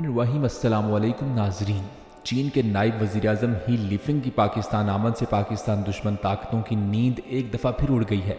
वहीम अस्सलाम वालेकुम नाजरीन। चीन के नायब वज़ीर आज़म ही लिफिंग की पाकिस्तान आमद से पाकिस्तान दुश्मन ताकतों की नींद एक दफ़ा फिर उड़ गई है।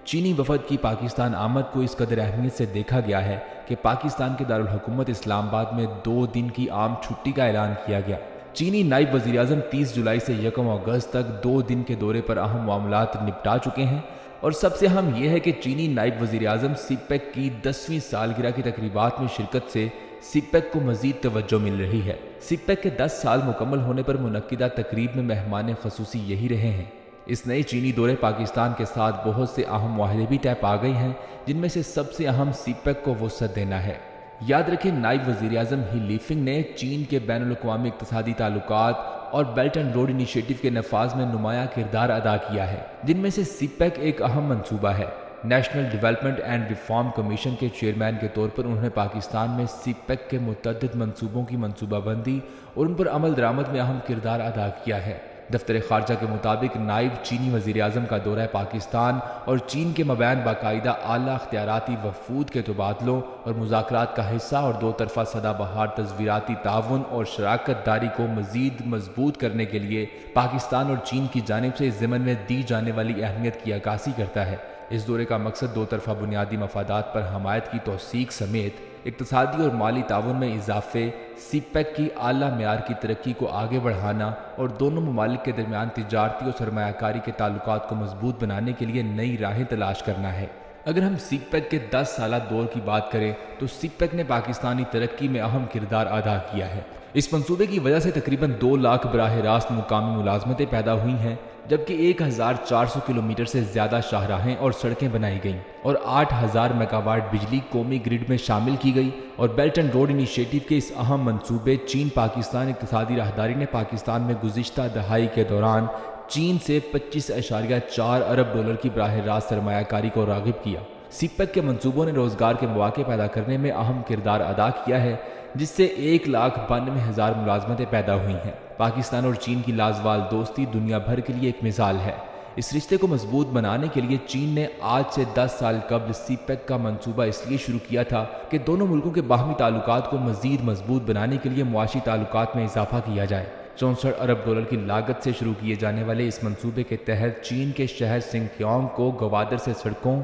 चीनी वफद की पाकिस्तान आमद को इस कदर अहमियत से देखा गया है कि पाकिस्तान के दारुल हुकूमत इस्लामाबाद में 2 दिन की आम छुट्टी का ऐलान किया गया। चीनी नायब वज़ीर आज़म 30 जुलाई से 1 अगस्त तक 2 दिन के दौरे पर अहम मामलात निपटा चुके हैं और सबसे अहम यह है कि चीनी नायब वज़ीर आज़म सिपेक की 10वीं सालगिरह की तकरीबात में शिरकत से सिपेक को मज़ीद तवज्जो मिल रही है। सिपेक के 10 साल मुकम्मल होने पर मुनक्किदा तकरीब में मेहमान खसूसी यही रहे हैं। इस नए चीनी दौरे पाकिस्तान के साथ बहुत से अहम माहदे भी तय पा गए हैं, जिनमें से सबसे अहम सिपेक को वुसअत देना है। याद रखें, नायब वज़ीर आज़म ही लिफिंग ने चीन के बैनुल-अक़वामी इक़्तिसादी ताल्लुकात और बेल्ट एंड रोड इनिशिएटिव के नफाज में नुमाया किरदार अदा किया है, जिनमें से सिपेक एक अहम मंसूबा है। National development and reform commission के चेयरमैन के तौर पर उन्होंने पाकिस्तान में सिपेक के मुतअद्दिद मंसूबों की मंसूबाबंदी और उन पर अमल दरामद में अहम किरदार अदा किया है। दफ्तर खारजा के मुताबिक नायब चीनी वज़ीर आज़म का दौरा पाकिस्तान और चीन के मबैन बाकायदा आला अख्तियाराती वफूद के तबादलों और मुज़ाकरात का हिस्सा और दो तरफ़ा सदाबहार तज़वीराती ताउन और शराकत दारी को मज़ीद मजबूत करने के लिए पाकिस्तान और चीन की जानिब से इस ज़मन में दी जाने वाली अहमियत की अक्कासी करता है। इस दौरे का मकसद दो तरफ़ा बुनियादी मफादात पर हमायत की तौसीक समेत इक़्तिसादी और माली ताउन में इजाफे, सिपेक की आला मेयार की तरक्की को आगे बढ़ाना और दोनों ममालिक के दरमियान तिजारती और सरमायाकारी के ताल्लुकात को मजबूत बनाने के लिए नई राहें तलाश करना है। अगर हम सिपेक के 10 साला दौर की बात करें तो सिपेक ने पाकिस्तानी तरक्की में अहम किरदार अदा किया है। इस मंसूबे की वजह से तकरीबन 2 लाख बराह रास्त मुकामी मुलाजमतें पैदा हुई हैं, जबकि 1400 किलोमीटर से ज़्यादा शाहराहें और सड़कें बनाई गईं और 8000 मेगावाट बिजली कौमी ग्रिड में शामिल की गई। और बेल्ट एंड रोड इनिशिएटिव के इस अहम मंसूबे चीन पाकिस्तान इक़्तिसादी राहदारी ने पाकिस्तान में गुज़िश्ता दहाई के दौरान चीन से 25.4 अरब डॉलर की बराह रास्त सरमायाकारी को राग़िब किया। सिपेक के मंसूबों ने रोज़गार के मौके पैदा करने में अहम किरदार अदा किया है, जिससे 1,92,000 मुलाजमतें पैदा हुई हैं। पाकिस्तान और चीन की लाजवाल दोस्ती दुनिया भर के लिए एक मिसाल है। इस रिश्ते को मजबूत बनाने के लिए चीन ने आज से 10 साल कबल सिपेक का मंसूबा इसलिए शुरू किया था कि दोनों मुल्कों के बाहमी ताल्लुकात को मजीद मजबूत बनाने के लिए मुआशी ताल्लुकात में इजाफा किया जाए। 64 अरब डॉलर की लागत से शुरू किए जाने वाले इस मंसूबे के तहत चीन के शहर सिंकियांग को गवादर से सड़कों,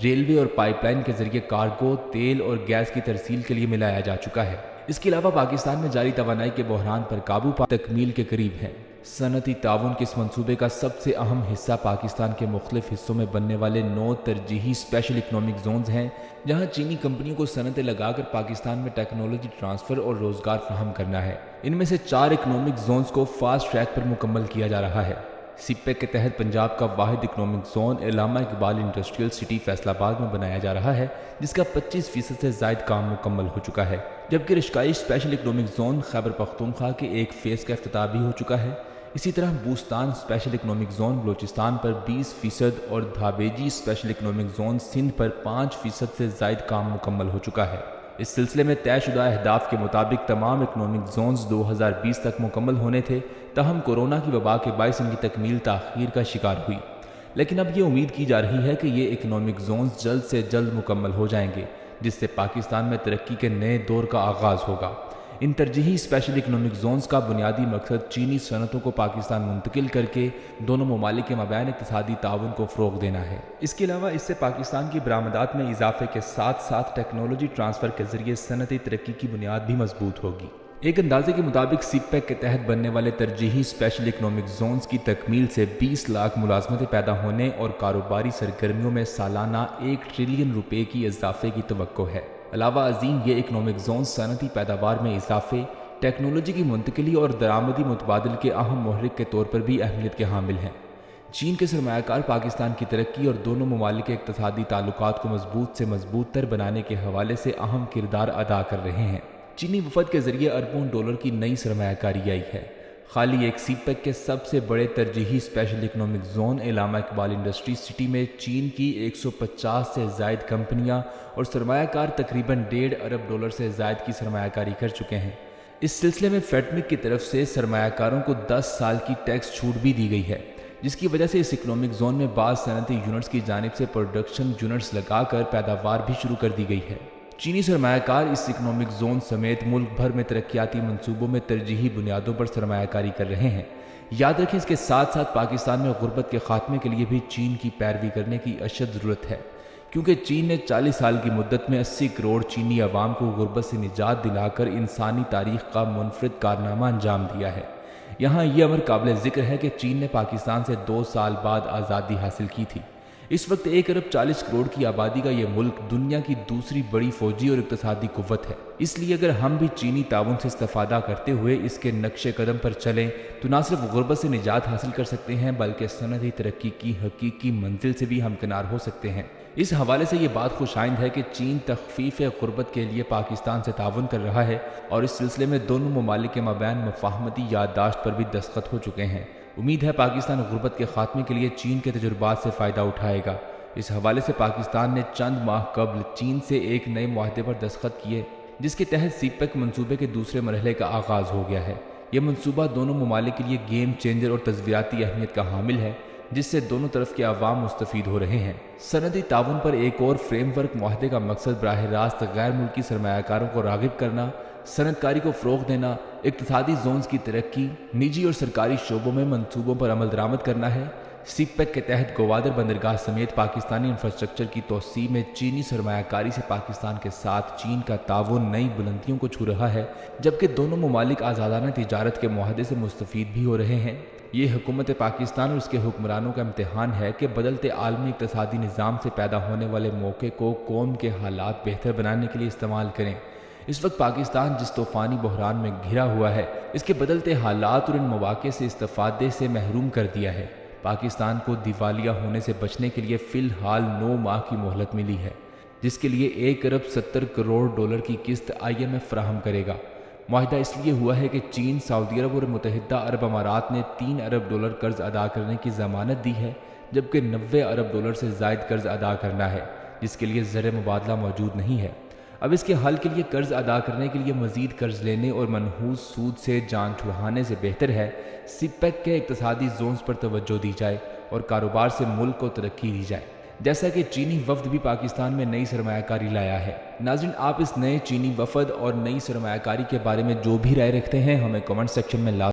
रेलवे और पाइपलाइन के जरिए कार्गो, तेल और गैस की तरसील के लिए मिलाया जा चुका है। इसके अलावा पाकिस्तान में जारी तवानाई के बहरान पर काबू पा तकमील के करीब है। सनती ताउन के इस मंसूबे का सबसे अहम हिस्सा पाकिस्तान के मुख्तलिफ हिस्सों में बनने वाले 9 तरजीही स्पेशल इकनॉमिक जोन्स हैं, जहां चीनी कंपनियों को सनतें लगाकर पाकिस्तान में टेक्नोलॉजी ट्रांसफ़र और रोज़गार फराहम करना है। इनमें से 4 इकनॉमिक जोन्स को फास्ट ट्रैक पर मुकम्मल किया जा रहा है। सिपेक के तहत पंजाब का वाहिद economic zone Allama Iqbal industrial city Faisalabad में बनाया जा रहा है, जिसका 25% से ज़ायद काम मुकम्मल हो चुका है, जबकि Rashakai special economic zone Khyber Pakhtunkhwa के एक फ़ेज़ का इफ्तिताह भी हो चुका है। इसी तरह बूस्तान स्पेशल इकनॉमिक जोन बलोचिस्तान पर 20% और धाबेजी स्पेशल इकनॉमिक जोन सिंध पर 5% से ज़ायद काम मुकम्मल हो चुका है। इस सिलसिले में तयशुदा अहदाफ के मुताबिक तमाम इकनॉमिक जोन्स 2020 तक मुकम्मल होने थे, तहम कोरोना की वबा के बायस इनकी तकमील ताख़ीर का शिकार हुई। लेकिन अब ये उम्मीद की जा रही है कि ये इकनॉमिक जोन्स जल्द से जल्द मुकम्मल हो जाएंगे, जिससे पाकिस्तान में तरक्की के नए दौर का आगाज़ होगा। इन तरजीही स्पेशल इकनॉमिक जोन्स का बुनियादी मकसद चीनी सनतों को पाकिस्तान मुंतकिल करके दोनों ममालिक के मबैन इक़्तिसादी ताउन को फ़रोग़ देना है। इसके अलावा इससे पाकिस्तान की बरामदात में इजाफे के साथ साथ टेक्नोलॉजी ट्रांसफ़र के ज़रिए सनती तरक्की की बुनियाद भी मजबूत होगी। एक अंदाजे के मुताबिक सिपेक के तहत बनने वाले तरजीही स्पेशल इकनॉमिक जोन्स की तकमील से 20 लाख मुलाजमतें पैदा होने और कारोबारी सरगर्मियों में सालाना 1 ट्रिलियन रुपए की इजाफे की तवक्को है। अलावा अजीम ये इकनॉमिक जोन सनती पैदावार में इजाफे, टेक्नोलॉजी की मुंतकिली और दरामदी मुतबादिल के अहम महरिक के तौर पर भी अहमियत के हामिल हैं। चीन के सरमायाकार पाकिस्तान की तरक्की और दोनों ममालिक के इक़्तिसादी ताल्लुकात को मजबूत से मजबूत तर बनाने के हवाले से अहम किरदार अदा कर रहे हैं। चीनी वफद के जरिए अरबों डॉलर की नई सरमायाकारी आई है। खाली एक सिपेक के सबसे बड़े तरजीही special economic zone Allama Iqbal industry city में चीन की 150 से ज़ायद कंपनियां और सरमायाकार तकरीबन 1.5 अरब डॉलर से ज़ायद की सरमायाकारी कर चुके हैं। इस सिलसिले में फेडमिक की तरफ से सरमायाकारों को 10 साल की टैक्स छूट भी दी गई है, जिसकी वजह से इस इकनॉमिक जोन में बाज़ सनती यूनिट्स की जानिब से प्रोडक्शन यूनिट्स लगाकर पैदावार भी शुरू कर दी गई है। चीनी सरमायाकार इस इकोनॉमिक जोन समेत मुल्क भर में तरक्याती मंसूबों में तरजीही बुनियादों पर सरमायाकारी कर रहे हैं। याद रखें, इसके साथ साथ पाकिस्तान में गुर्बत के खात्मे के लिए भी चीन की पैरवी करने की अशद ज़रूरत है, क्योंकि चीन ने 40 साल की मुद्दत में 80 करोड़ चीनी अवाम को गुर्बत से निजात दिलाकर इंसानी तारीख का मुनफरिद कारनामा अंजाम दिया है। यहाँ ये अमर काबिल ज़िक्र है कि चीन ने पाकिस्तान से 2 साल बाद आज़ादी हासिल की थी। इस वक्त 1 अरब 40 करोड़ की आबादी का ये मुल्क दुनिया की दूसरी बड़ी फौजी और इक़्तिसादी कुव्वत है। इसलिए अगर हम भी चीनी ताउन से इस्तिफ़ादा करते हुए इसके नक्शे कदम पर चलें तो न सिर्फ गुर्बत से निजात हासिल कर सकते हैं, बल्कि सनदी तरक्की की हकीकी मंजिल से भी हमकिनार हो सकते हैं। इस हवाले से ये बात खुशाइंद है कि चीन तख़फ़ीफ़ गुर्बत के लिए पाकिस्तान से ताउन कर रहा है और इस सिलसिले में दोनों ममालिक के मबैन मफ़ाहमती याददाश्त पर भी दस्तखत हो चुके हैं। उम्मीद है पाकिस्तान गुर्बत के खात्मे के लिए चीन के तजुर्बात से फ़ायदा उठाएगा। इस हवाले से पाकिस्तान ने चंद माह कबल चीन से एक नए मुआहदे पर दस्तखत किए, जिसके तहत सीपेक मंसूबे के दूसरे मरहले का आगाज़ हो गया है। यह मंसूबा दोनों ममालिक के लिए गेम चेंजर और तज़वियाती अहमियत का हामिल है, जिससे दोनों तरफ के अवाम मुस्तफ़ीद हो रहे हैं। सनदी ताउन पर एक और फ्रेमवर्क मुआहदे का मकसद बराह रास्त गैर मुल्की सरमायाकारों को राग़िब करना, सनतकारी को फ़रोग़ देना, इक़्तिसादी जोन्स की तरक्की, निजी और सरकारी शोबों में मंसूबों पर अमल दरामद करना है। सीपेक के तहत गवादर बंदरगाह समेत पाकिस्तानी इंफ्रास्ट्रक्चर की तोसी में चीनी सरमायाकारी से पाकिस्तान के साथ चीन का ताउन नई बुलंदियों को छू रहा है, जबकि दोनों ममालिक आज़ादाना तिजारत के मुआहदे से मुस्तफ़ीद भी हो रहे हैं। ये हुकूमत पाकिस्तान और उसके हुक्मरानों का इम्तिहान है कि बदलते आलमी इक़्तिसादी निज़ाम से पैदा होने वाले मौके को कौम के हालात बेहतर बनाने के लिए इस्तेमाल करें। इस वक्त पाकिस्तान जिस तूफ़ानी बहरान में घिरा हुआ है, इसके बदलते हालात और इन मौक़े से इस्तिफ़ादे से महरूम कर दिया है। पाकिस्तान को दिवालिया होने से बचने के लिए फ़िलहाल 9 माह की मोहलत मिली है, जिसके लिए 1 अरब 70 करोड़ डॉलर की किस्त IMF फराहम करेगा। मुआहिदा इसलिए हुआ है कि चीन, सऊदी अरब और मुत्तहिदा अरब अमारात ने 3 अरब डॉलर कर्ज अदा करने की ज़मानत दी है, जबकि 90 अरब डॉलर से ज़ायद कर्ज अदा करना है, जिसके लिए ज़र मुबादला मौजूद नहीं है। अब इसके हल के लिए कर्ज अदा करने के लिए मज़ीद कर्ज लेने और मनहूस सूद से जान छुड़ाने से बेहतर है सीपेक के इक़्तिसादी जोन्स पर तवज्जो दी जाए और कारोबार से मुल्क को तरक्की दी जाए, जैसा कि चीनी वफ़द भी पाकिस्तान में नई सरमायाकारी लाया है। नाज़रीन, आप इस नए चीनी वफ़द और नई सरमायाकारी के बारे में जो भी राय रखते हैं हमें कमेंट सेक्शन में